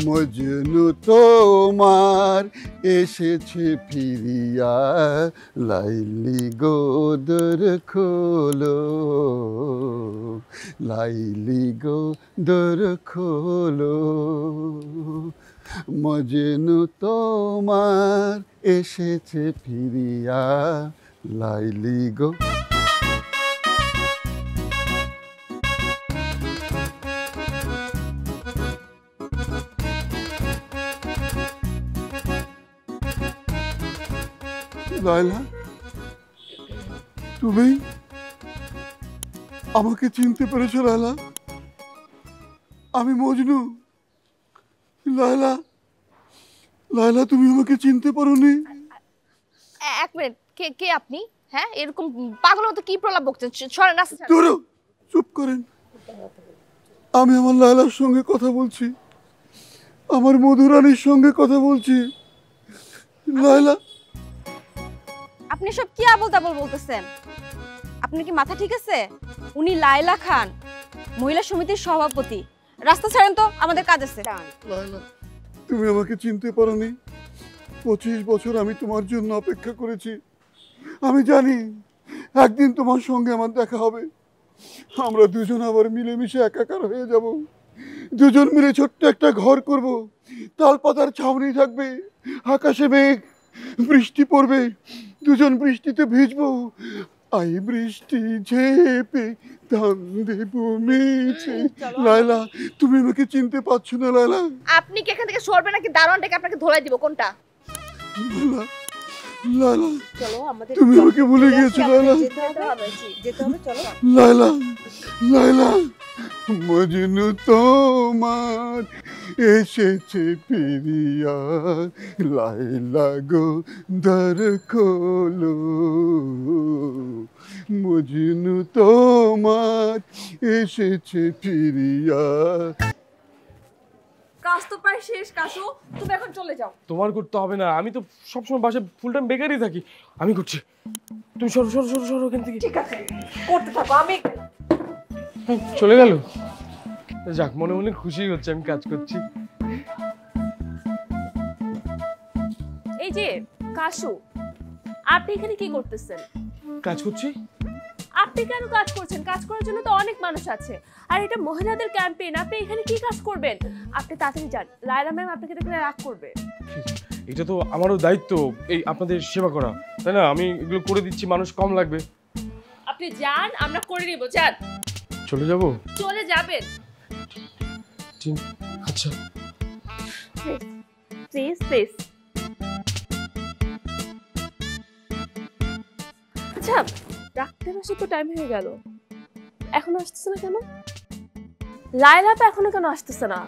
মজনু তোমার এসেছে ফিরিয়া, লাইলি গোদর খোলো, লাইলি গোদর খোলো। মজনু তোমার এসেছে ফিরিয়া, লাইলি গো। লায়লা, তুমি আমাকে চিনতে পেরেছো লায়লা? আমি মজনু। লায়লা, লায়লা, তুমি আমাকে চিনতে পারোনি? এক মিনিট, কে কে আপনি? হ্যাঁ, এরকম পাগল মতো কি প্রলাপ বকছেন? সরেন, রাস্তা ছাড়েন। ধরো, চুপ করেন। আমি আমার লায়লার সঙ্গে কথা বলছি, আমার মধুরানীর সঙ্গে কথা বলছি। লায়লা, আপনি সব কি আবল তাবল বলতেছেন? আপনার কি মাথা ঠিক আছে? উনি লায়লা খান, মহিলা সমিতির সভাপতি। রাস্তা ছাড়েন তো, আমাদের কাজ আছে। লায়লা, তুমি আমাকে চিনতে পারোনি। 25 বছর আমি তোমার জন্য অপেক্ষা করেছি। আমি জানি একদিন তোমার সঙ্গে আমার দেখা হবে। আমরা দুজন আবার মিলেমিশে একাকার হয়ে যাব। দুজন মিলে ছোট্ট একটা ঘর করব, তালপাতার ছাউনি থাকবে, আকাশে মেঘ, বৃষ্টি পড়বে, দুজন বৃষ্টিতে ভিজবো। আই বৃষ্টি ঝেপে ধান দেব মিছে। লায়লা, তুমি আমাকে চিনতে পারছো না লায়লা? আপনি কি এখান থেকে সরবেন নাকি দারোয়ানটাকে আপনাকে ধোলাই দিব? কোনটা? লায়লা, লায়লা, চলো, আমাদের তুমি আমাকে ভুলে গিয়েছো লায়লা। যেতে হবে, চলো। লায়লা, লায়লা, মজনু তোমার এসেছে ফিরিয়া, লায়লা গো দ্বার খোলো। মজনু তোমার এসেছে ফিরিয়া। কাজ তো প্রায় শেষ। কাশু, তুমি এখন চলে যাও। তোমার করতে হবে না, আমি তো সবসময় বাসায় ফুল টাইম বেকারই থাকি। আমি করছি, তুমি সরো সরো সরো সরো এখান থেকে। ঠিক আছে, করতে থাকো। আমি চলে গেল। যাক, মনে মনে খুশি হচ্ছে আমি কাজ করছি। এই যে কাশু, আপনি এখানে কি করতেছেন? কাজ করছি। আপনি কেন কাজ করছেন? কাজ করার জন্য তো অনেক মানুষ আছে, আর এটা মহিলাদের ক্যাম্পেইন। আপনি এখানে কি কাজ করবেন? আপনি তাড়াতাড়ি যান, লায়লা ম্যাম আপনাকে দেখলে রাগ করবে। এটা তো আমারও দায়িত্ব, এই আপনাদের সেবা করা, তাই না? আমি এগুলো করে দিচ্ছি, মানুষ কম লাগবে। আপনি যান, আমরা করে নিব। যান। চলে যাব? চলে যাবেন। আচ্ছা, প্লিজ প্লিজ। আচ্ছা, ডাক্তার আসে তো টাইম হয়ে গেল, এখনো আসতেছে না কেন? লায়লা তো এখনো কেন আসতেছে না?